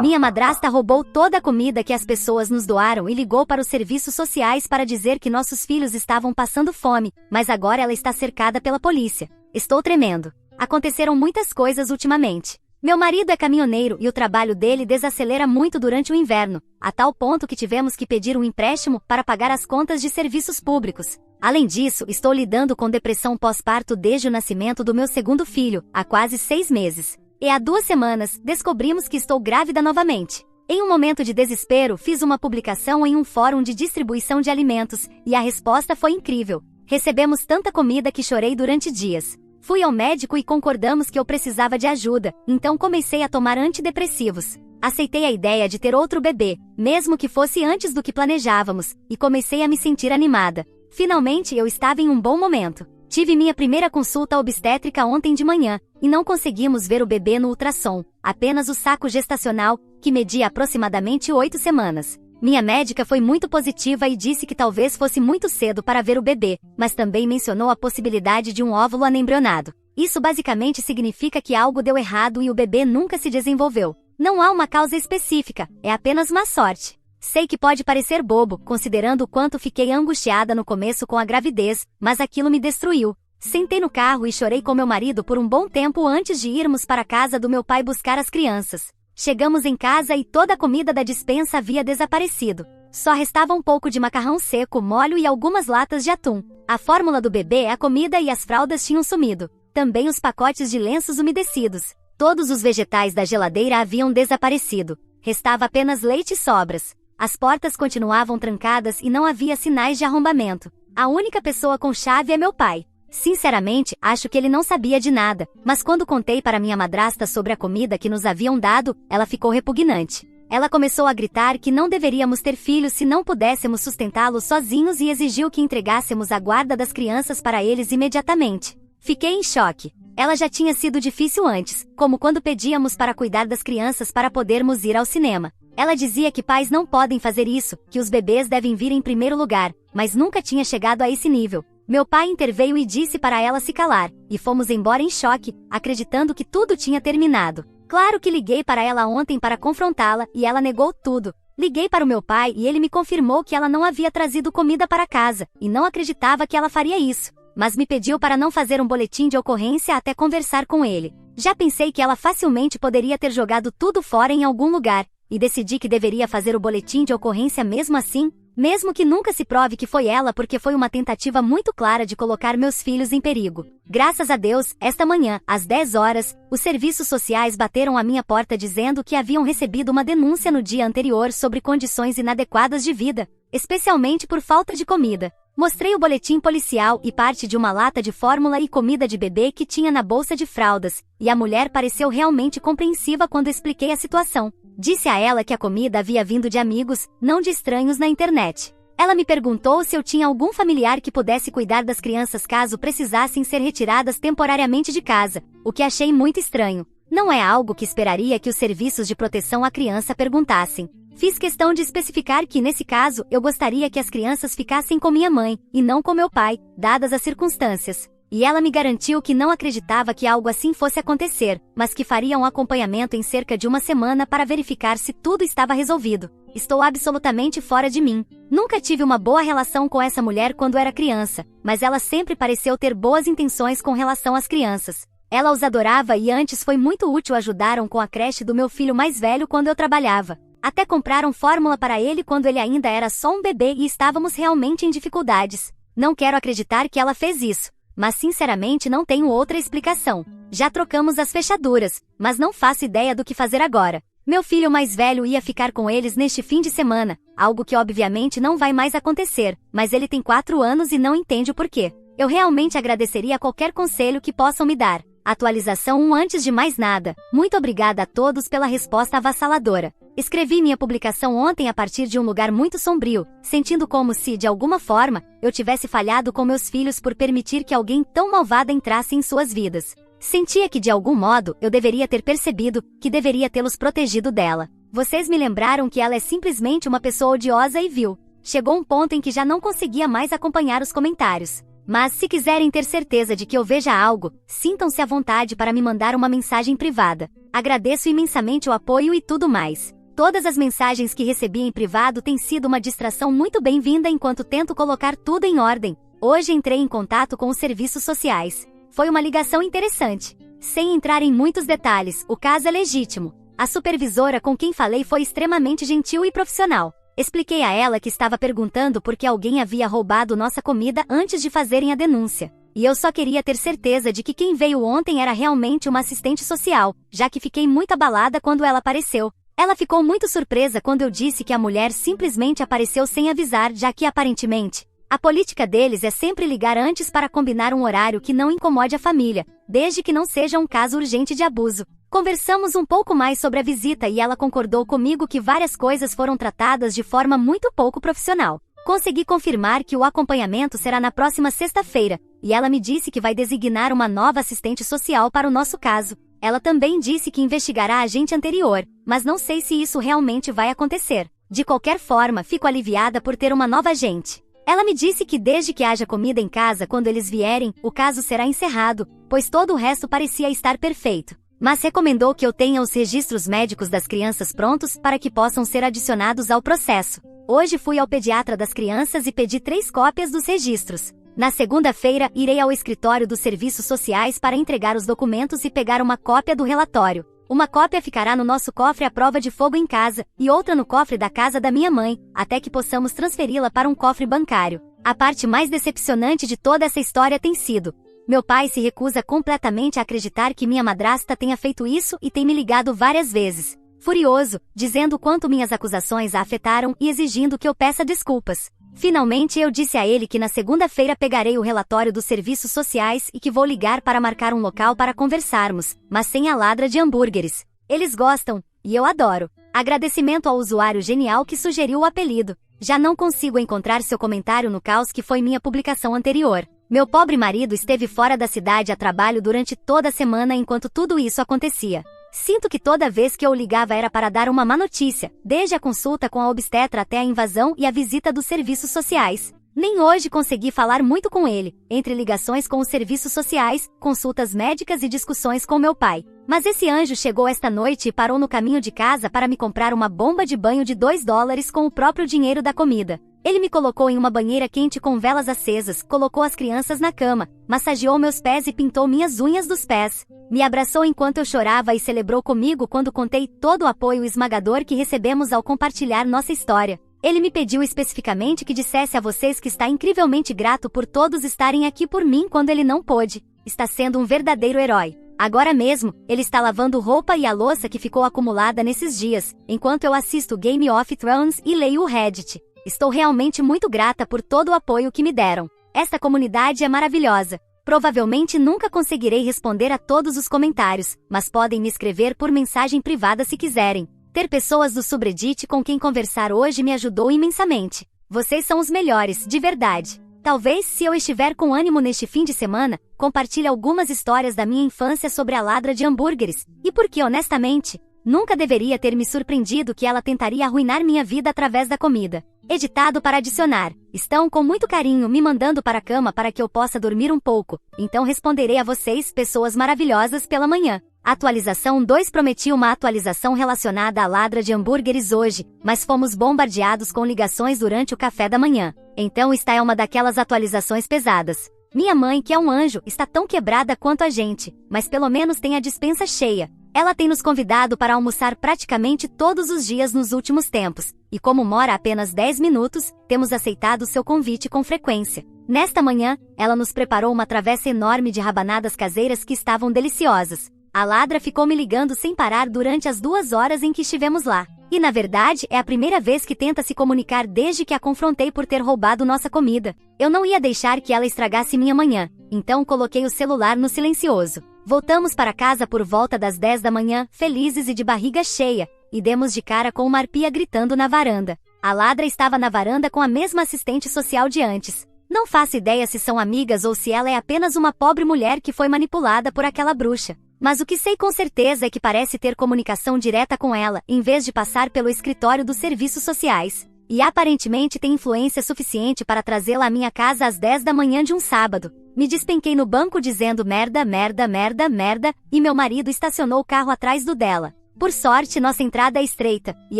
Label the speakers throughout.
Speaker 1: Minha madrasta roubou toda a comida que as pessoas nos doaram e ligou para os serviços sociais para dizer que nossos filhos estavam passando fome, mas agora ela está cercada pela polícia. Estou tremendo. Aconteceram muitas coisas ultimamente. Meu marido é caminhoneiro e o trabalho dele desacelera muito durante o inverno, a tal ponto que tivemos que pedir um empréstimo para pagar as contas de serviços públicos. Além disso, estou lidando com depressão pós-parto desde o nascimento do meu segundo filho, há quase 6 meses. E há 2 semanas, descobrimos que estou grávida novamente. Em um momento de desespero, fiz uma publicação em um fórum de distribuição de alimentos, e a resposta foi incrível. Recebemos tanta comida que chorei durante dias. Fui ao médico e concordamos que eu precisava de ajuda, então comecei a tomar antidepressivos. Aceitei a ideia de ter outro bebê, mesmo que fosse antes do que planejávamos, e comecei a me sentir animada. Finalmente eu estava em um bom momento. Tive minha primeira consulta obstétrica ontem de manhã, e não conseguimos ver o bebê no ultrassom, apenas o saco gestacional, que media aproximadamente 8 semanas. Minha médica foi muito positiva e disse que talvez fosse muito cedo para ver o bebê, mas também mencionou a possibilidade de um óvulo anembrionado. Isso basicamente significa que algo deu errado e o bebê nunca se desenvolveu. Não há uma causa específica, é apenas má sorte. Sei que pode parecer bobo, considerando o quanto fiquei angustiada no começo com a gravidez, mas aquilo me destruiu. Sentei no carro e chorei com meu marido por um bom tempo antes de irmos para a casa do meu pai buscar as crianças. Chegamos em casa e toda a comida da despensa havia desaparecido. Só restava um pouco de macarrão seco, molho e algumas latas de atum. A fórmula do bebê, a comida e as fraldas tinham sumido. Também os pacotes de lenços umedecidos. Todos os vegetais da geladeira haviam desaparecido. Restava apenas leite e sobras. As portas continuavam trancadas e não havia sinais de arrombamento. A única pessoa com chave é meu pai. Sinceramente, acho que ele não sabia de nada, mas quando contei para minha madrasta sobre a comida que nos haviam dado, ela ficou repugnante. Ela começou a gritar que não deveríamos ter filhos se não pudéssemos sustentá-los sozinhos e exigiu que entregássemos a guarda das crianças para eles imediatamente. Fiquei em choque. Ela já tinha sido difícil antes, como quando pedíamos para cuidar das crianças para podermos ir ao cinema. Ela dizia que pais não podem fazer isso, que os bebês devem vir em primeiro lugar, mas nunca tinha chegado a esse nível. Meu pai interveio e disse para ela se calar, e fomos embora em choque, acreditando que tudo tinha terminado. Claro que liguei para ela ontem para confrontá-la, e ela negou tudo. Liguei para o meu pai e ele me confirmou que ela não havia trazido comida para casa, e não acreditava que ela faria isso. Mas me pediu para não fazer um boletim de ocorrência até conversar com ele. Já pensei que ela facilmente poderia ter jogado tudo fora em algum lugar, e decidi que deveria fazer o boletim de ocorrência mesmo assim, mesmo que nunca se prove que foi ela porque foi uma tentativa muito clara de colocar meus filhos em perigo. Graças a Deus, esta manhã, às 10 horas, os serviços sociais bateram à minha porta dizendo que haviam recebido uma denúncia no dia anterior sobre condições inadequadas de vida, especialmente por falta de comida. Mostrei o boletim policial e parte de uma lata de fórmula e comida de bebê que tinha na bolsa de fraldas, e a mulher pareceu realmente compreensiva quando expliquei a situação. Disse a ela que a comida havia vindo de amigos, não de estranhos na internet. Ela me perguntou se eu tinha algum familiar que pudesse cuidar das crianças caso precisassem ser retiradas temporariamente de casa, o que achei muito estranho. Não é algo que esperaria que os serviços de proteção à criança perguntassem. Fiz questão de especificar que, nesse caso, eu gostaria que as crianças ficassem com minha mãe, e não com meu pai, dadas as circunstâncias. E ela me garantiu que não acreditava que algo assim fosse acontecer, mas que faria um acompanhamento em cerca de 1 semana para verificar se tudo estava resolvido. Estou absolutamente fora de mim. Nunca tive uma boa relação com essa mulher quando era criança, mas ela sempre pareceu ter boas intenções com relação às crianças. Ela os adorava e antes foi muito útil, ajudaram com a creche do meu filho mais velho quando eu trabalhava. Até compraram fórmula para ele quando ele ainda era só um bebê e estávamos realmente em dificuldades. Não quero acreditar que ela fez isso, mas sinceramente não tenho outra explicação. Já trocamos as fechaduras, mas não faço ideia do que fazer agora. Meu filho mais velho ia ficar com eles neste fim de semana, algo que obviamente não vai mais acontecer, mas ele tem 4 anos e não entende o porquê. Eu realmente agradeceria qualquer conselho que possam me dar. Atualização 1. Antes de mais nada, muito obrigada a todos pela resposta avassaladora. Escrevi minha publicação ontem a partir de um lugar muito sombrio, sentindo como se, de alguma forma, eu tivesse falhado com meus filhos por permitir que alguém tão malvada entrasse em suas vidas. Sentia que, de algum modo, eu deveria ter percebido, que deveria tê-los protegido dela. Vocês me lembraram que ela é simplesmente uma pessoa odiosa e vil. Chegou um ponto em que já não conseguia mais acompanhar os comentários. Mas se quiserem ter certeza de que eu veja algo, sintam-se à vontade para me mandar uma mensagem privada. Agradeço imensamente o apoio e tudo mais. Todas as mensagens que recebi em privado têm sido uma distração muito bem-vinda enquanto tento colocar tudo em ordem. Hoje entrei em contato com os serviços sociais. Foi uma ligação interessante. Sem entrar em muitos detalhes, o caso é legítimo. A supervisora com quem falei foi extremamente gentil e profissional. Expliquei a ela que estava perguntando por que alguém havia roubado nossa comida antes de fazerem a denúncia. E eu só queria ter certeza de que quem veio ontem era realmente uma assistente social, já que fiquei muito abalada quando ela apareceu. Ela ficou muito surpresa quando eu disse que a mulher simplesmente apareceu sem avisar, já que aparentemente a política deles é sempre ligar antes para combinar um horário que não incomode a família, desde que não seja um caso urgente de abuso. Conversamos um pouco mais sobre a visita e ela concordou comigo que várias coisas foram tratadas de forma muito pouco profissional. Consegui confirmar que o acompanhamento será na próxima sexta-feira, e ela me disse que vai designar uma nova assistente social para o nosso caso. Ela também disse que investigará a agente anterior, mas não sei se isso realmente vai acontecer. De qualquer forma, fico aliviada por ter uma nova agente. Ela me disse que desde que haja comida em casa quando eles vierem, o caso será encerrado, pois todo o resto parecia estar perfeito. Mas recomendou que eu tenha os registros médicos das crianças prontos para que possam ser adicionados ao processo. Hoje fui ao pediatra das crianças e pedi 3 cópias dos registros. Na segunda-feira, irei ao escritório dos serviços sociais para entregar os documentos e pegar uma cópia do relatório. Uma cópia ficará no nosso cofre à prova de fogo em casa, e outra no cofre da casa da minha mãe, até que possamos transferi-la para um cofre bancário. A parte mais decepcionante de toda essa história tem sido: meu pai se recusa completamente a acreditar que minha madrasta tenha feito isso e tem me ligado várias vezes, furioso, dizendo quanto minhas acusações a afetaram e exigindo que eu peça desculpas. Finalmente eu disse a ele que na segunda-feira pegarei o relatório dos serviços sociais e que vou ligar para marcar um local para conversarmos, mas sem a ladra de hambúrgueres. Eles gostam, e eu adoro. Agradecimento ao usuário genial que sugeriu o apelido. Já não consigo encontrar seu comentário no caos que foi minha publicação anterior. Meu pobre marido esteve fora da cidade a trabalho durante toda a semana enquanto tudo isso acontecia. Sinto que toda vez que eu ligava era para dar uma má notícia, desde a consulta com a obstetra até a invasão e a visita dos serviços sociais. Nem hoje consegui falar muito com ele, entre ligações com os serviços sociais, consultas médicas e discussões com meu pai. Mas esse anjo chegou esta noite e parou no caminho de casa para me comprar uma bomba de banho de $2 com o próprio dinheiro da comida. Ele me colocou em uma banheira quente com velas acesas, colocou as crianças na cama, massageou meus pés e pintou minhas unhas dos pés. Me abraçou enquanto eu chorava e celebrou comigo quando contei todo o apoio esmagador que recebemos ao compartilhar nossa história. Ele me pediu especificamente que dissesse a vocês que está incrivelmente grato por todos estarem aqui por mim quando ele não pôde. Está sendo um verdadeiro herói. Agora mesmo, ele está lavando roupa e a louça que ficou acumulada nesses dias, enquanto eu assisto Game of Thrones e leio o Reddit. Estou realmente muito grata por todo o apoio que me deram. Esta comunidade é maravilhosa. Provavelmente nunca conseguirei responder a todos os comentários, mas podem me escrever por mensagem privada se quiserem. Ter pessoas do subreddit com quem conversar hoje me ajudou imensamente. Vocês são os melhores, de verdade. Talvez, se eu estiver com ânimo neste fim de semana, compartilhe algumas histórias da minha infância sobre a ladra de hambúrgueres, e porque honestamente, nunca deveria ter me surpreendido que ela tentaria arruinar minha vida através da comida. Editado para adicionar. Estão com muito carinho me mandando para a cama para que eu possa dormir um pouco, então responderei a vocês, pessoas maravilhosas, pela manhã. Atualização 2. Prometi uma atualização relacionada à ladra de hambúrgueres hoje, mas fomos bombardeados com ligações durante o café da manhã. Então esta é uma daquelas atualizações pesadas. Minha mãe, que é um anjo, está tão quebrada quanto a gente, mas pelo menos tem a despensa cheia. Ela tem nos convidado para almoçar praticamente todos os dias nos últimos tempos, e como mora a apenas 10 minutos, temos aceitado seu convite com frequência. Nesta manhã, ela nos preparou uma travessa enorme de rabanadas caseiras que estavam deliciosas. A ladra ficou me ligando sem parar durante as 2 horas em que estivemos lá. E na verdade, é a primeira vez que tenta se comunicar desde que a confrontei por ter roubado nossa comida. Eu não ia deixar que ela estragasse minha manhã, então coloquei o celular no silencioso. Voltamos para casa por volta das 10 da manhã, felizes e de barriga cheia, e demos de cara com uma arpia gritando na varanda. A ladra estava na varanda com a mesma assistente social de antes. Não faço ideia se são amigas ou se ela é apenas uma pobre mulher que foi manipulada por aquela bruxa. Mas o que sei com certeza é que parece ter comunicação direta com ela, em vez de passar pelo escritório dos serviços sociais. e aparentemente tem influência suficiente para trazê-la à minha casa às 10 da manhã de um sábado. Me despenquei no banco dizendo merda, merda, merda, merda, e meu marido estacionou o carro atrás do dela. Por sorte, nossa entrada é estreita, e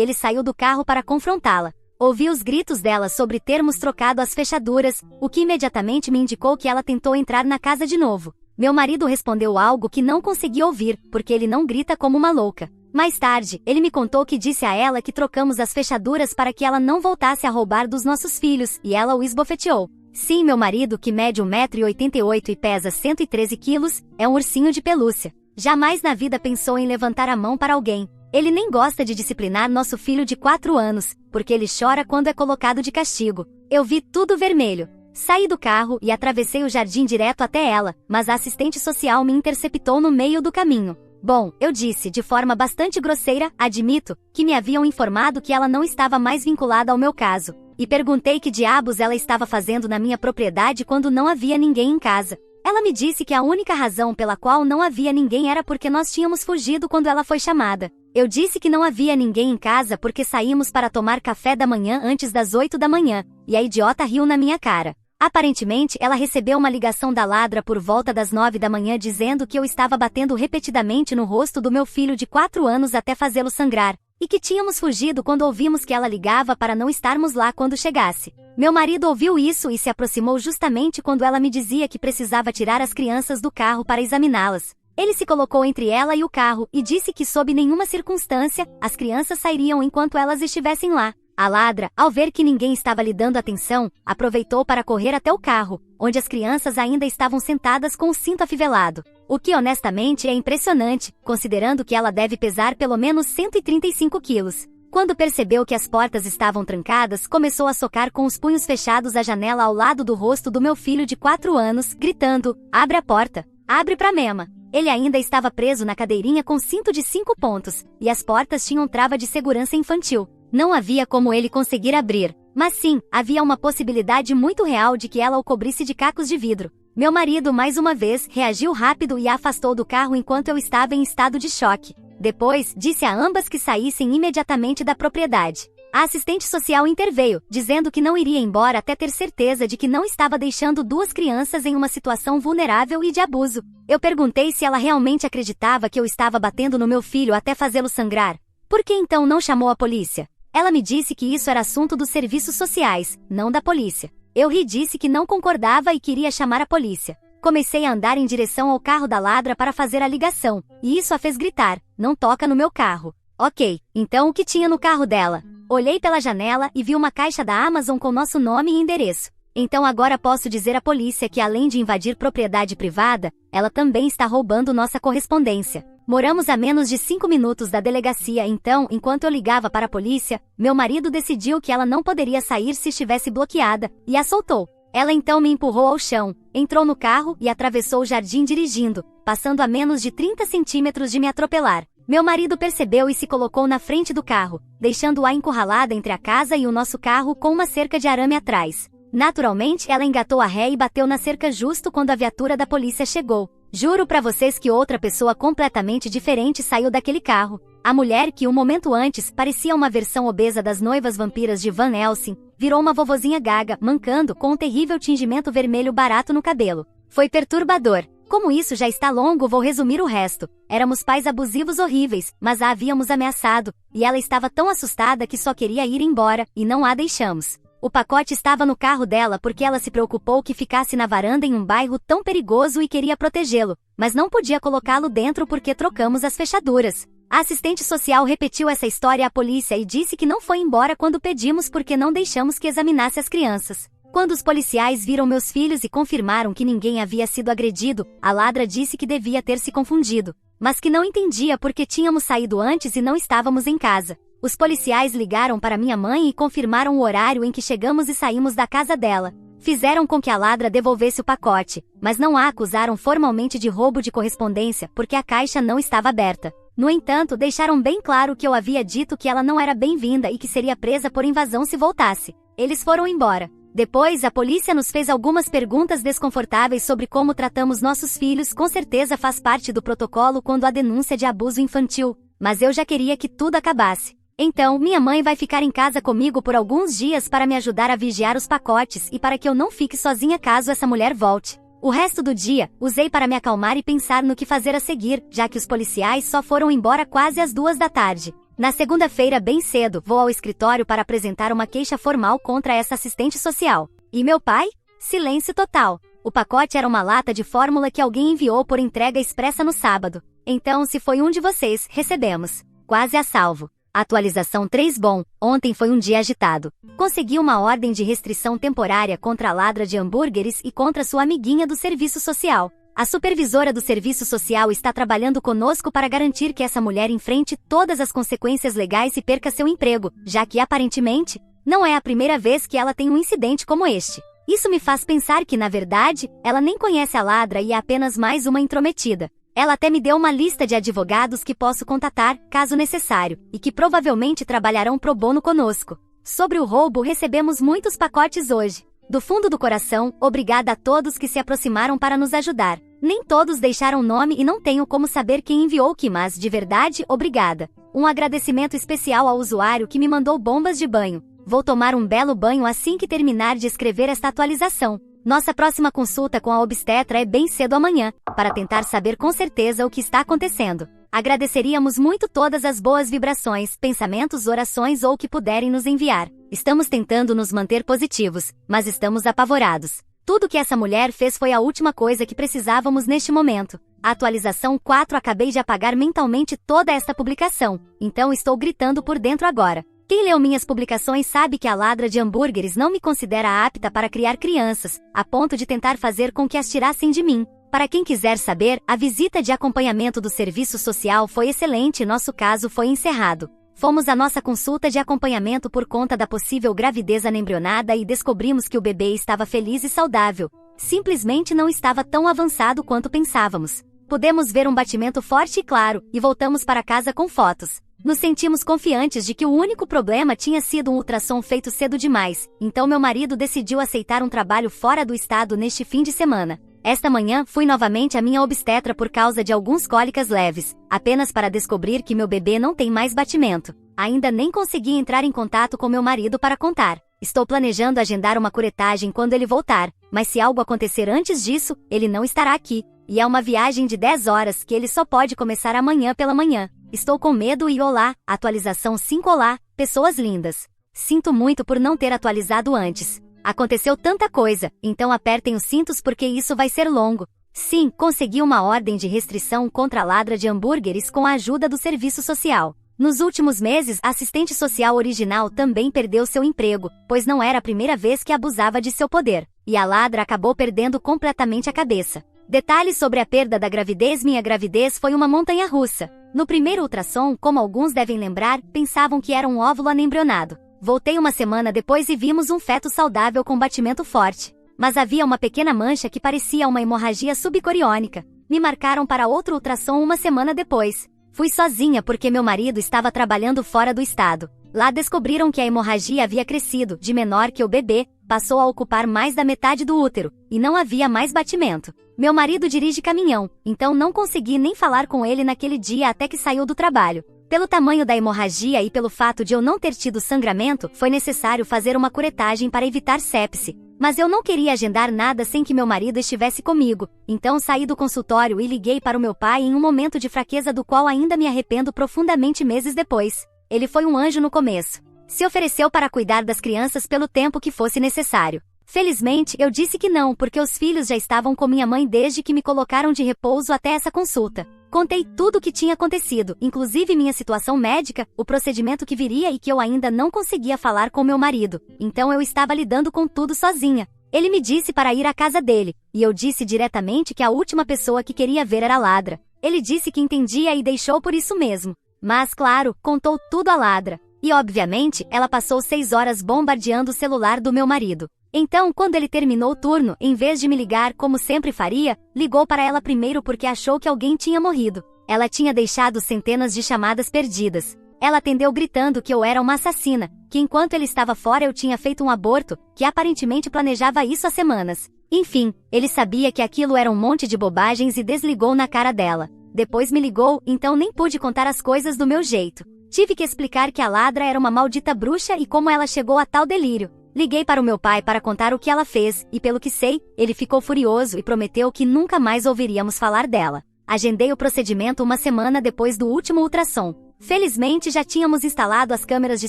Speaker 1: ele saiu do carro para confrontá-la. Ouvi os gritos dela sobre termos trocado as fechaduras, o que imediatamente me indicou que ela tentou entrar na casa de novo. Meu marido respondeu algo que não consegui ouvir, porque ele não grita como uma louca. Mais tarde, ele me contou que disse a ela que trocamos as fechaduras para que ela não voltasse a roubar dos nossos filhos, e ela o esbofeteou. Sim, meu marido, que mede 1,88 m e pesa 113 quilos, é um ursinho de pelúcia. Jamais na vida pensou em levantar a mão para alguém. Ele nem gosta de disciplinar nosso filho de 4 anos, porque ele chora quando é colocado de castigo. Eu vi tudo vermelho. Saí do carro e atravessei o jardim direto até ela, mas a assistente social me interceptou no meio do caminho. Bom, eu disse, de forma bastante grosseira, admito, que me haviam informado que ela não estava mais vinculada ao meu caso. E perguntei que diabos ela estava fazendo na minha propriedade quando não havia ninguém em casa. Ela me disse que a única razão pela qual não havia ninguém era porque nós tínhamos fugido quando ela foi chamada. Eu disse que não havia ninguém em casa porque saímos para tomar café da manhã antes das 8 da manhã, e a idiota riu na minha cara. Aparentemente, ela recebeu uma ligação da ladra por volta das 9 da manhã dizendo que eu estava batendo repetidamente no rosto do meu filho de 4 anos até fazê-lo sangrar, e que tínhamos fugido quando ouvimos que ela ligava para não estarmos lá quando chegasse. Meu marido ouviu isso e se aproximou justamente quando ela me dizia que precisava tirar as crianças do carro para examiná-las. Ele se colocou entre ela e o carro e disse que sob nenhuma circunstância, as crianças sairiam enquanto elas estivessem lá. A ladra, ao ver que ninguém estava lhe dando atenção, aproveitou para correr até o carro, onde as crianças ainda estavam sentadas com o cinto afivelado. O que honestamente é impressionante, considerando que ela deve pesar pelo menos 135 quilos. Quando percebeu que as portas estavam trancadas, começou a socar com os punhos fechados a janela ao lado do rosto do meu filho de 4 anos, gritando, abre a porta, abre pra mema. Ele ainda estava preso na cadeirinha com cinto de 5 pontos, e as portas tinham trava de segurança infantil. Não havia como ele conseguir abrir, mas sim, havia uma possibilidade muito real de que ela o cobrisse de cacos de vidro. Meu marido, mais uma vez, reagiu rápido e a afastou do carro enquanto eu estava em estado de choque. Depois, disse a ambas que saíssem imediatamente da propriedade. A assistente social interveio, dizendo que não iria embora até ter certeza de que não estava deixando 2 crianças em uma situação vulnerável e de abuso. Eu perguntei se ela realmente acreditava que eu estava batendo no meu filho até fazê-lo sangrar. Por que então não chamou a polícia? Ela me disse que isso era assunto dos serviços sociais, não da polícia. Eu ri e disse que não concordava e queria chamar a polícia. Comecei a andar em direção ao carro da ladra para fazer a ligação, e isso a fez gritar, não toca no meu carro. Ok, então o que tinha no carro dela? Olhei pela janela e vi uma caixa da Amazon com nosso nome e endereço. Então agora posso dizer à polícia que além de invadir propriedade privada, ela também está roubando nossa correspondência. Moramos a menos de 5 minutos da delegacia, então, enquanto eu ligava para a polícia, meu marido decidiu que ela não poderia sair se estivesse bloqueada, e a soltou. Ela então me empurrou ao chão, entrou no carro e atravessou o jardim dirigindo, passando a menos de 30 centímetros de me atropelar. Meu marido percebeu e se colocou na frente do carro, deixando-a encurralada entre a casa e o nosso carro com uma cerca de arame atrás. Naturalmente, ela engatou a ré e bateu na cerca justo quando a viatura da polícia chegou. Juro pra vocês que outra pessoa completamente diferente saiu daquele carro. A mulher que um momento antes parecia uma versão obesa das noivas vampiras de Van Helsing, virou uma vovozinha gaga, mancando com um terrível tingimento vermelho barato no cabelo. Foi perturbador. Como isso já está longo, vou resumir o resto. Éramos pais abusivos horríveis, mas a havíamos ameaçado, e ela estava tão assustada que só queria ir embora, e não a deixamos. O pacote estava no carro dela porque ela se preocupou que ficasse na varanda em um bairro tão perigoso e queria protegê-lo, mas não podia colocá-lo dentro porque trocamos as fechaduras. A assistente social repetiu essa história à polícia e disse que não foi embora quando pedimos porque não deixamos que examinasse as crianças. Quando os policiais viram meus filhos e confirmaram que ninguém havia sido agredido, a ladra disse que devia ter se confundido, mas que não entendia porque tínhamos saído antes e não estávamos em casa. Os policiais ligaram para minha mãe e confirmaram o horário em que chegamos e saímos da casa dela. Fizeram com que a ladra devolvesse o pacote, mas não a acusaram formalmente de roubo de correspondência porque a caixa não estava aberta. No entanto, deixaram bem claro que eu havia dito que ela não era bem-vinda e que seria presa por invasão se voltasse. Eles foram embora. Depois, a polícia nos fez algumas perguntas desconfortáveis sobre como tratamos nossos filhos, com certeza faz parte do protocolo quando há denúncia de abuso infantil, mas eu já queria que tudo acabasse. Então, minha mãe vai ficar em casa comigo por alguns dias para me ajudar a vigiar os pacotes e para que eu não fique sozinha caso essa mulher volte. O resto do dia, usei para me acalmar e pensar no que fazer a seguir, já que os policiais só foram embora quase às 2 da tarde. Na segunda-feira, bem cedo, vou ao escritório para apresentar uma queixa formal contra essa assistente social. E meu pai? Silêncio total. O pacote era uma lata de fórmula que alguém enviou por entrega expressa no sábado. Então, se foi um de vocês, recebemos. Quase a salvo. Atualização 3 bom, ontem foi um dia agitado. Consegui uma ordem de restrição temporária contra a ladra de hambúrgueres e contra sua amiguinha do serviço social. A supervisora do serviço social está trabalhando conosco para garantir que essa mulher enfrente todas as consequências legais e perca seu emprego, já que, aparentemente, não é a primeira vez que ela tem um incidente como este. Isso me faz pensar que, na verdade, ela nem conhece a ladra e é apenas mais uma intrometida. Ela até me deu uma lista de advogados que posso contatar, caso necessário, e que provavelmente trabalharão pro bono conosco. Sobre o roubo, recebemos muitos pacotes hoje. Do fundo do coração, obrigada a todos que se aproximaram para nos ajudar. Nem todos deixaram nome e não tenho como saber quem enviou o que, mas, de verdade, obrigada. Um agradecimento especial ao usuário que me mandou bombas de banho. Vou tomar um belo banho assim que terminar de escrever esta atualização. Nossa próxima consulta com a obstetra é bem cedo amanhã, para tentar saber com certeza o que está acontecendo. Agradeceríamos muito todas as boas vibrações, pensamentos, orações ou o que puderem nos enviar. Estamos tentando nos manter positivos, mas estamos apavorados. Tudo que essa mulher fez foi a última coisa que precisávamos neste momento. A atualização 4 acabei de apagar mentalmente toda esta publicação, então estou gritando por dentro agora. Quem leu minhas publicações sabe que a ladra de hambúrgueres não me considera apta para criar crianças, a ponto de tentar fazer com que as tirassem de mim. Para quem quiser saber, a visita de acompanhamento do serviço social foi excelente e nosso caso foi encerrado. Fomos à nossa consulta de acompanhamento por conta da possível gravidez anembrionada e descobrimos que o bebê estava feliz e saudável. Simplesmente não estava tão avançado quanto pensávamos. Pudemos ver um batimento forte e claro, e voltamos para casa com fotos. Nos sentimos confiantes de que o único problema tinha sido um ultrassom feito cedo demais, então meu marido decidiu aceitar um trabalho fora do estado neste fim de semana. Esta manhã, fui novamente à minha obstetra por causa de alguns cólicas leves, apenas para descobrir que meu bebê não tem mais batimento. Ainda nem consegui entrar em contato com meu marido para contar. Estou planejando agendar uma curetagem quando ele voltar, mas se algo acontecer antes disso, ele não estará aqui. E é uma viagem de 10 horas que ele só pode começar amanhã pela manhã. Estou com medo e olá, atualização 5 olá, pessoas lindas. Sinto muito por não ter atualizado antes. Aconteceu tanta coisa, então apertem os cintos porque isso vai ser longo. Sim, consegui uma ordem de restrição contra a ladra de hambúrgueres com a ajuda do serviço social. Nos últimos meses, a assistente social original também perdeu seu emprego, pois não era a primeira vez que abusava de seu poder. E a ladra acabou perdendo completamente a cabeça. Detalhes sobre a perda da gravidez. Minha gravidez foi uma montanha-russa. No primeiro ultrassom, como alguns devem lembrar, pensavam que era um óvulo anembrionado. Voltei uma semana depois e vimos um feto saudável com batimento forte. Mas havia uma pequena mancha que parecia uma hemorragia subcoriônica. Me marcaram para outro ultrassom uma semana depois. Fui sozinha porque meu marido estava trabalhando fora do estado. Lá descobriram que a hemorragia havia crescido, de menor que o bebê, passou a ocupar mais da metade do útero, e não havia mais batimento. Meu marido dirige caminhão, então não consegui nem falar com ele naquele dia até que saiu do trabalho. Pelo tamanho da hemorragia e pelo fato de eu não ter tido sangramento, foi necessário fazer uma curetagem para evitar sepse. Mas eu não queria agendar nada sem que meu marido estivesse comigo, então saí do consultório e liguei para o meu pai em um momento de fraqueza do qual ainda me arrependo profundamente meses depois. Ele foi um anjo no começo. Se ofereceu para cuidar das crianças pelo tempo que fosse necessário. Felizmente, eu disse que não, porque os filhos já estavam com minha mãe desde que me colocaram de repouso até essa consulta. Contei tudo o que tinha acontecido, inclusive minha situação médica, o procedimento que viria e que eu ainda não conseguia falar com meu marido. Então eu estava lidando com tudo sozinha. Ele me disse para ir à casa dele, e eu disse diretamente que a última pessoa que queria ver era a ladra. Ele disse que entendia e deixou por isso mesmo. Mas, claro, contou tudo à ladra. E, obviamente, ela passou 6 horas bombardeando o celular do meu marido. Então, quando ele terminou o turno, em vez de me ligar como sempre faria, ligou para ela primeiro porque achou que alguém tinha morrido. Ela tinha deixado centenas de chamadas perdidas. Ela atendeu gritando que eu era uma assassina, que enquanto ele estava fora eu tinha feito um aborto, que aparentemente planejava isso há semanas. Enfim, ele sabia que aquilo era um monte de bobagens e desligou na cara dela. Depois me ligou, então nem pude contar as coisas do meu jeito. Tive que explicar que a ladra era uma maldita bruxa e como ela chegou a tal delírio. Liguei para o meu pai para contar o que ela fez, e pelo que sei, ele ficou furioso e prometeu que nunca mais ouviríamos falar dela. Agendei o procedimento uma semana depois do último ultrassom. Felizmente já tínhamos instalado as câmeras de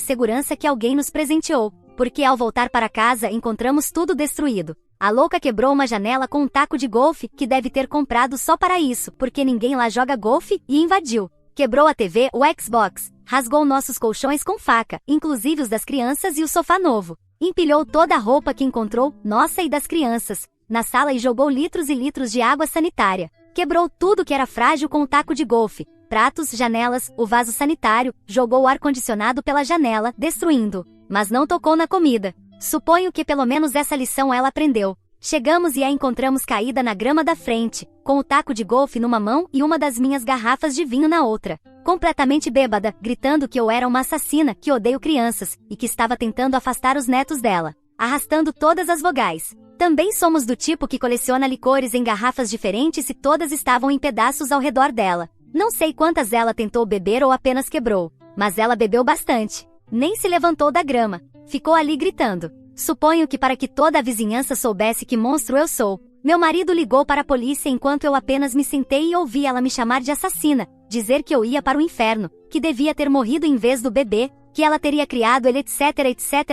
Speaker 1: segurança que alguém nos presenteou, porque ao voltar para casa encontramos tudo destruído. A louca quebrou uma janela com um taco de golfe que deve ter comprado só para isso, porque ninguém lá joga golfe, e invadiu. Quebrou a TV, o Xbox, rasgou nossos colchões com faca, inclusive os das crianças e o sofá novo. Empilhou toda a roupa que encontrou, nossa e das crianças, na sala e jogou litros e litros de água sanitária. Quebrou tudo que era frágil com o taco de golfe, pratos, janelas, o vaso sanitário, jogou o ar-condicionado pela janela, destruindo. Mas não tocou na comida. Suponho que pelo menos essa lição ela aprendeu. Chegamos e a encontramos caída na grama da frente, com o taco de golfe numa mão e uma das minhas garrafas de vinho na outra. Completamente bêbada, gritando que eu era uma assassina, que odeio crianças, e que estava tentando afastar os netos dela, arrastando todas as vogais. Também somos do tipo que coleciona licores em garrafas diferentes e todas estavam em pedaços ao redor dela. Não sei quantas ela tentou beber ou apenas quebrou, mas ela bebeu bastante. Nem se levantou da grama. Ficou ali gritando. Suponho que para que toda a vizinhança soubesse que monstro eu sou. Meu marido ligou para a polícia enquanto eu apenas me sentei e ouvi ela me chamar de assassina, dizer que eu ia para o inferno, que devia ter morrido em vez do bebê, que ela teria criado ele etc.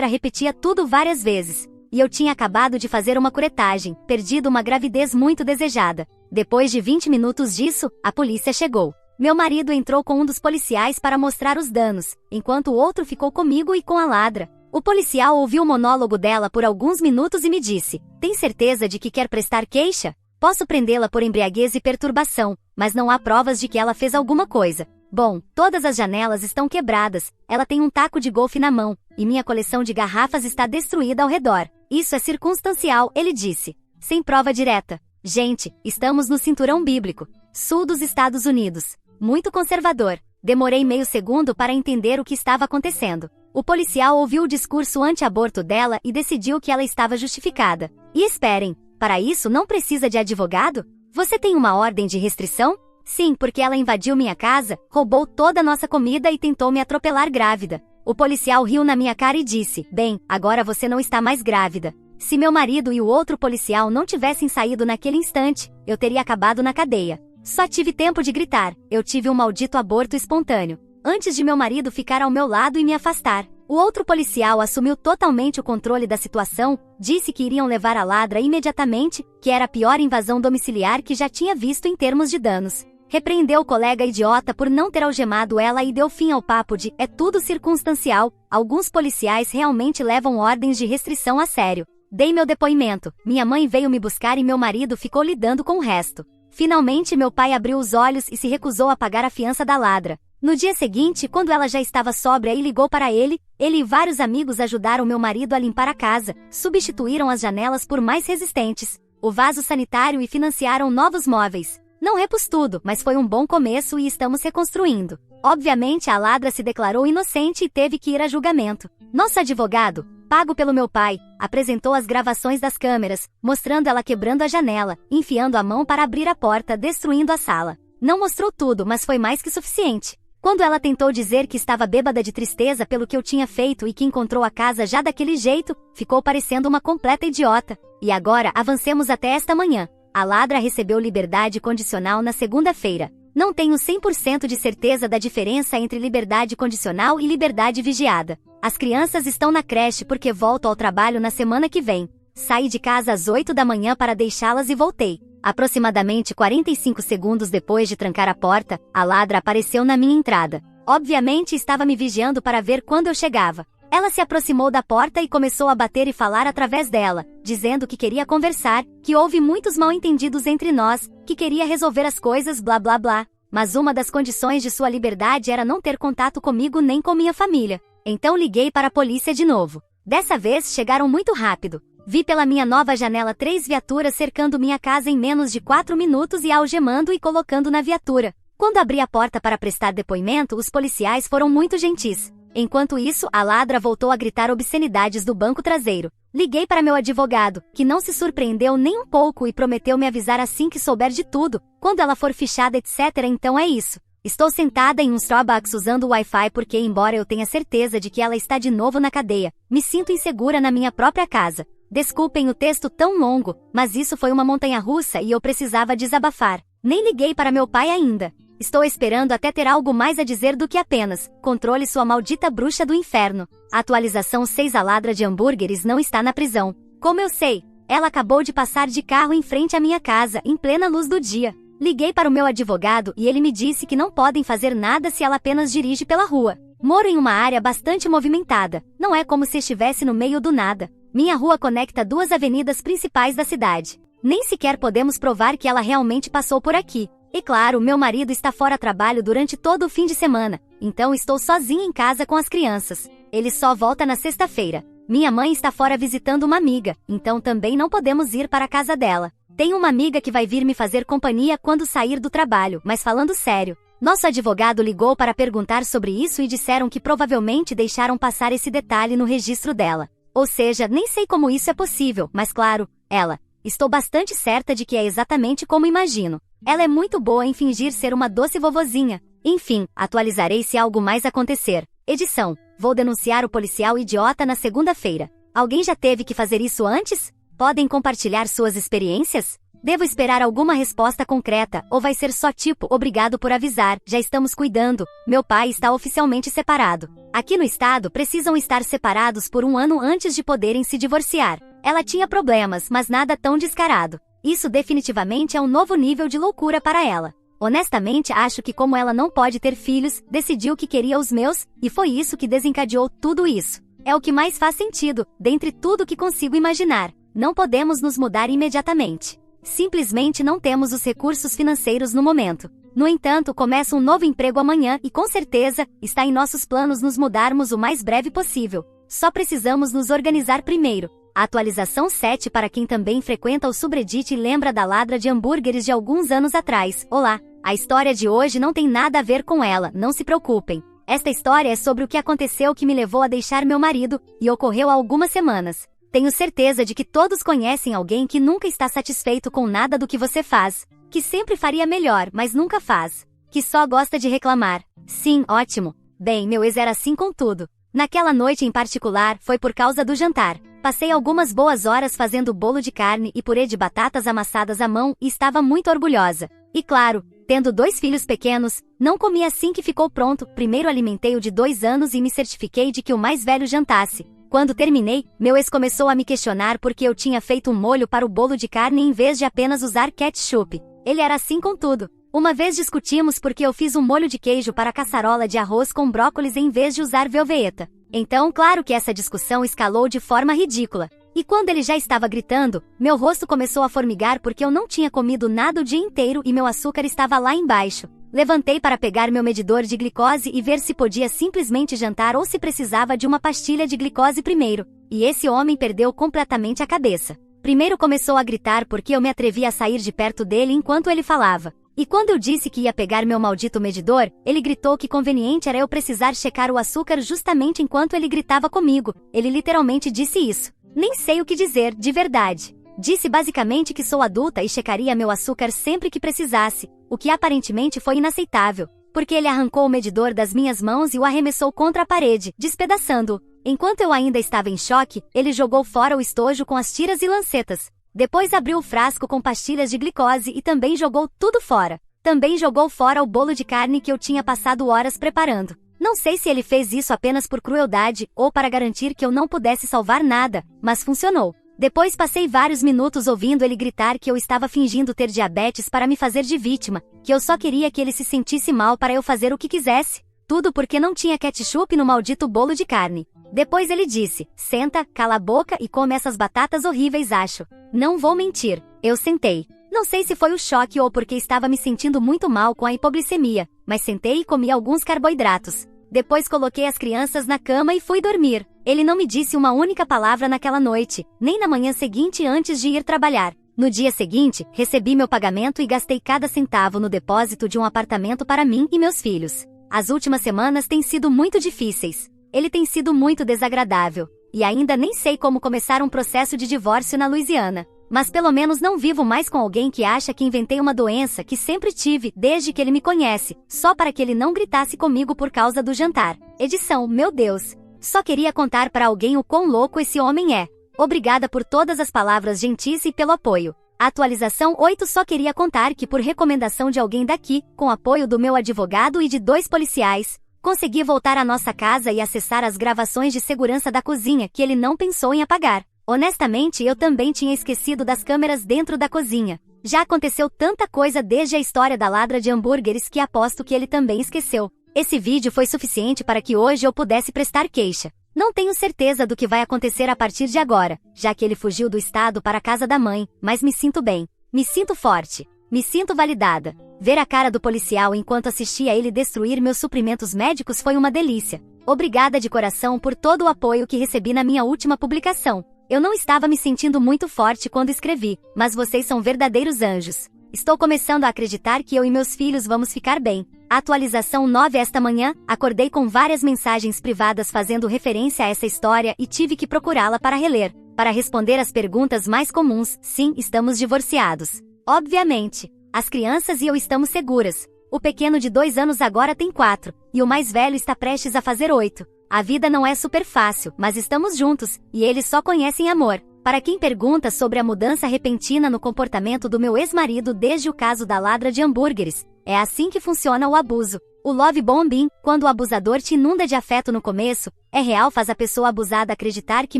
Speaker 1: Repetia tudo várias vezes. E eu tinha acabado de fazer uma curetagem, perdido uma gravidez muito desejada. Depois de 20 minutos disso, a polícia chegou. Meu marido entrou com um dos policiais para mostrar os danos, enquanto o outro ficou comigo e com a ladra. O policial ouviu o monólogo dela por alguns minutos e me disse: "Tem certeza de que quer prestar queixa? Posso prendê-la por embriaguez e perturbação, mas não há provas de que ela fez alguma coisa. Bom, todas as janelas estão quebradas, ela tem um taco de golfe na mão, e minha coleção de garrafas está destruída ao redor. Isso é circunstancial", ele disse. Sem prova direta. Gente, estamos no cinturão bíblico. Sul dos Estados Unidos. Muito conservador. Demorei meio segundo para entender o que estava acontecendo. O policial ouviu o discurso anti-aborto dela e decidiu que ela estava justificada. E esperem, para isso não precisa de advogado? Você tem uma ordem de restrição? Sim, porque ela invadiu minha casa, roubou toda a nossa comida e tentou me atropelar grávida. O policial riu na minha cara e disse: "Bem, agora você não está mais grávida." Se meu marido e o outro policial não tivessem saído naquele instante, eu teria acabado na cadeia. Só tive tempo de gritar: eu tive um maldito aborto espontâneo, antes de meu marido ficar ao meu lado e me afastar. O outro policial assumiu totalmente o controle da situação, disse que iriam levar a ladra imediatamente, que era a pior invasão domiciliar que já tinha visto em termos de danos. Repreendeu o colega idiota por não ter algemado ela e deu fim ao papo de "é tudo circunstancial." Alguns policiais realmente levam ordens de restrição a sério. Dei meu depoimento, minha mãe veio me buscar e meu marido ficou lidando com o resto. Finalmente meu pai abriu os olhos e se recusou a pagar a fiança da ladra. No dia seguinte, quando ela já estava sóbria e ligou para ele e vários amigos ajudaram meu marido a limpar a casa, substituíram as janelas por mais resistentes, o vaso sanitário e financiaram novos móveis. Não repus tudo, mas foi um bom começo e estamos reconstruindo. Obviamente a ladra se declarou inocente e teve que ir a julgamento. Nosso advogado, pago pelo meu pai, apresentou as gravações das câmeras, mostrando ela quebrando a janela, enfiando a mão para abrir a porta, destruindo a sala. Não mostrou tudo, mas foi mais que suficiente. Quando ela tentou dizer que estava bêbada de tristeza pelo que eu tinha feito e que encontrou a casa já daquele jeito, ficou parecendo uma completa idiota. E agora, avancemos até esta manhã. A ladra recebeu liberdade condicional na segunda-feira. Não tenho 100% de certeza da diferença entre liberdade condicional e liberdade vigiada. As crianças estão na creche porque volto ao trabalho na semana que vem. Saí de casa às 8 da manhã para deixá-las e voltei. Aproximadamente 45 segundos depois de trancar a porta, a ladra apareceu na minha entrada. Obviamente estava me vigiando para ver quando eu chegava. Ela se aproximou da porta e começou a bater e falar através dela, dizendo que queria conversar, que houve muitos mal-entendidos entre nós, que queria resolver as coisas blá blá blá. Mas uma das condições de sua liberdade era não ter contato comigo nem com minha família. Então liguei para a polícia de novo. Dessa vez chegaram muito rápido. Vi pela minha nova janela 3 viaturas cercando minha casa em menos de 4 minutos e algemando e colocando na viatura. Quando abri a porta para prestar depoimento, os policiais foram muito gentis. Enquanto isso, a ladra voltou a gritar obscenidades do banco traseiro. Liguei para meu advogado, que não se surpreendeu nem um pouco e prometeu me avisar assim que souber de tudo, quando ela for fichada etc. Então é isso. Estou sentada em um Starbucks usando o Wi-Fi porque, embora eu tenha certeza de que ela está de novo na cadeia, me sinto insegura na minha própria casa. Desculpem o texto tão longo, mas isso foi uma montanha-russa e eu precisava desabafar. Nem liguei para meu pai ainda. Estou esperando até ter algo mais a dizer do que apenas: controle sua maldita bruxa do inferno. A atualização 6: a ladra de hambúrgueres não está na prisão. Como eu sei? Ela acabou de passar de carro em frente à minha casa, em plena luz do dia. Liguei para o meu advogado e ele me disse que não podem fazer nada se ela apenas dirige pela rua. Moro em uma área bastante movimentada. Não é como se estivesse no meio do nada. Minha rua conecta duas avenidas principais da cidade. Nem sequer podemos provar que ela realmente passou por aqui. E claro, meu marido está fora a trabalho durante todo o fim de semana, então estou sozinha em casa com as crianças. Ele só volta na sexta-feira. Minha mãe está fora visitando uma amiga, então também não podemos ir para a casa dela. Tenho uma amiga que vai vir me fazer companhia quando sair do trabalho, mas falando sério, nosso advogado ligou para perguntar sobre isso e disseram que provavelmente deixaram passar esse detalhe no registro dela. Ou seja, nem sei como isso é possível, mas claro, ela. Estou bastante certa de que é exatamente como imagino. Ela é muito boa em fingir ser uma doce vovozinha. Enfim, atualizarei se algo mais acontecer. Edição: vou denunciar o policial idiota na segunda-feira. Alguém já teve que fazer isso antes? Podem compartilhar suas experiências? Devo esperar alguma resposta concreta, ou vai ser só tipo, obrigado por avisar, já estamos cuidando, meu pai está oficialmente separado. Aqui no estado precisam estar separados por 1 ano antes de poderem se divorciar. Ela tinha problemas, mas nada tão descarado. Isso definitivamente é um novo nível de loucura para ela. Honestamente, acho que como ela não pode ter filhos, decidiu que queria os meus, e foi isso que desencadeou tudo isso. É o que mais faz sentido, dentre tudo que consigo imaginar. Não podemos nos mudar imediatamente. Simplesmente não temos os recursos financeiros no momento. No entanto, começa um novo emprego amanhã e com certeza, está em nossos planos nos mudarmos o mais breve possível. Só precisamos nos organizar primeiro. A atualização 7 para quem também frequenta o subreddit e lembra da ladra de hambúrgueres de alguns anos atrás. Olá! A história de hoje não tem nada a ver com ela, não se preocupem. Esta história é sobre o que aconteceu que me levou a deixar meu marido, e ocorreu há algumas semanas. Tenho certeza de que todos conhecem alguém que nunca está satisfeito com nada do que você faz, que sempre faria melhor, mas nunca faz, que só gosta de reclamar. Sim, ótimo. Bem, meu ex era assim com tudo. Naquela noite em particular, foi por causa do jantar. Passei algumas boas horas fazendo bolo de carne e purê de batatas amassadas à mão e estava muito orgulhosa. E claro, tendo 2 filhos pequenos, não comi assim que ficou pronto. Primeiro alimentei o de 2 anos e me certifiquei de que o mais velho jantasse. Quando terminei, meu ex começou a me questionar porque eu tinha feito um molho para o bolo de carne em vez de apenas usar ketchup. Ele era assim com tudo. Uma vez discutimos porque eu fiz um molho de queijo para a caçarola de arroz com brócolis em vez de usar velveta. Então, claro que essa discussão escalou de forma ridícula. E quando ele já estava gritando, meu rosto começou a formigar porque eu não tinha comido nada o dia inteiro e meu açúcar estava lá embaixo. Levantei para pegar meu medidor de glicose e ver se podia simplesmente jantar ou se precisava de uma pastilha de glicose primeiro. E esse homem perdeu completamente a cabeça. Primeiro começou a gritar porque eu me atrevi a sair de perto dele enquanto ele falava. E quando eu disse que ia pegar meu maldito medidor, ele gritou que conveniente era eu precisar checar o açúcar justamente enquanto ele gritava comigo. Ele literalmente disse isso. Nem sei o que dizer, de verdade. Disse basicamente que sou adulta e checaria meu açúcar sempre que precisasse, o que aparentemente foi inaceitável, porque ele arrancou o medidor das minhas mãos e o arremessou contra a parede, despedaçando-o. Enquanto eu ainda estava em choque, ele jogou fora o estojo com as tiras e lancetas. Depois abriu o frasco com pastilhas de glicose e também jogou tudo fora. Também jogou fora o bolo de carne que eu tinha passado horas preparando. Não sei se ele fez isso apenas por crueldade ou para garantir que eu não pudesse salvar nada, mas funcionou. Depois passei vários minutos ouvindo ele gritar que eu estava fingindo ter diabetes para me fazer de vítima, que eu só queria que ele se sentisse mal para eu fazer o que quisesse. Tudo porque não tinha ketchup no maldito bolo de carne. Depois ele disse: senta, cala a boca e come essas batatas horríveis, acho. Não vou mentir, eu sentei. Não sei se foi o choque ou porque estava me sentindo muito mal com a hipoglicemia, mas sentei e comi alguns carboidratos. Depois coloquei as crianças na cama e fui dormir. Ele não me disse uma única palavra naquela noite, nem na manhã seguinte antes de ir trabalhar. No dia seguinte, recebi meu pagamento e gastei cada centavo no depósito de um apartamento para mim e meus filhos. As últimas semanas têm sido muito difíceis. Ele tem sido muito desagradável. E ainda nem sei como começar um processo de divórcio na Louisiana. Mas pelo menos não vivo mais com alguém que acha que inventei uma doença que sempre tive desde que ele me conhece, só para que ele não gritasse comigo por causa do jantar. Edição, meu Deus. Só queria contar para alguém o quão louco esse homem é. Obrigada por todas as palavras gentis e pelo apoio. Atualização 8. Só queria contar que por recomendação de alguém daqui, com apoio do meu advogado e de 2 policiais, consegui voltar à nossa casa e acessar as gravações de segurança da cozinha que ele não pensou em apagar. Honestamente, eu também tinha esquecido das câmeras dentro da cozinha. Já aconteceu tanta coisa desde a história da ladra de hambúrgueres que aposto que ele também esqueceu. Esse vídeo foi suficiente para que hoje eu pudesse prestar queixa. Não tenho certeza do que vai acontecer a partir de agora, já que ele fugiu do estado para a casa da mãe, mas me sinto bem. Me sinto forte. Me sinto validada. Ver a cara do policial enquanto assistia ele destruir meus suprimentos médicos foi uma delícia. Obrigada de coração por todo o apoio que recebi na minha última publicação. Eu não estava me sentindo muito forte quando escrevi, mas vocês são verdadeiros anjos. Estou começando a acreditar que eu e meus filhos vamos ficar bem. Atualização 9. Esta manhã, acordei com várias mensagens privadas fazendo referência a essa história e tive que procurá-la para reler, para responder as perguntas mais comuns. Sim, estamos divorciados. Obviamente. As crianças e eu estamos seguras. O pequeno de 2 anos agora tem 4, e o mais velho está prestes a fazer 8. A vida não é super fácil, mas estamos juntos, e eles só conhecem amor. Para quem pergunta sobre a mudança repentina no comportamento do meu ex-marido desde o caso da ladra de hambúrgueres, é assim que funciona o abuso. O love bombing, quando o abusador te inunda de afeto no começo, é real, faz a pessoa abusada acreditar que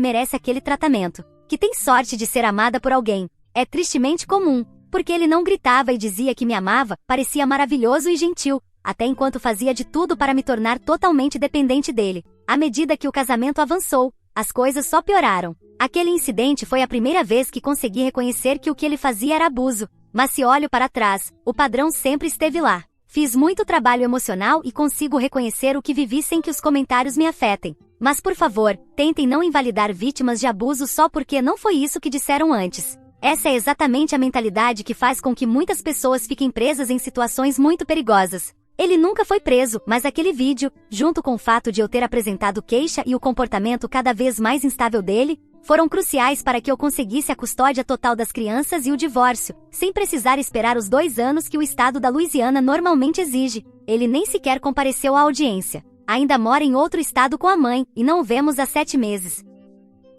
Speaker 1: merece aquele tratamento, que tem sorte de ser amada por alguém. É tristemente comum, porque ele não gritava e dizia que me amava, parecia maravilhoso e gentil, até enquanto fazia de tudo para me tornar totalmente dependente dele. À medida que o casamento avançou, as coisas só pioraram. Aquele incidente foi a primeira vez que consegui reconhecer que o que ele fazia era abuso, mas se olho para trás, o padrão sempre esteve lá. Fiz muito trabalho emocional e consigo reconhecer o que vivi sem que os comentários me afetem. Mas por favor, tentem não invalidar vítimas de abuso só porque não foi isso que disseram antes. Essa é exatamente a mentalidade que faz com que muitas pessoas fiquem presas em situações muito perigosas. Ele nunca foi preso, mas aquele vídeo, junto com o fato de eu ter apresentado queixa e o comportamento cada vez mais instável dele, foram cruciais para que eu conseguisse a custódia total das crianças e o divórcio, sem precisar esperar os 2 anos que o estado da Louisiana normalmente exige. Ele nem sequer compareceu à audiência. Ainda mora em outro estado com a mãe, e não o vemos há 7 meses.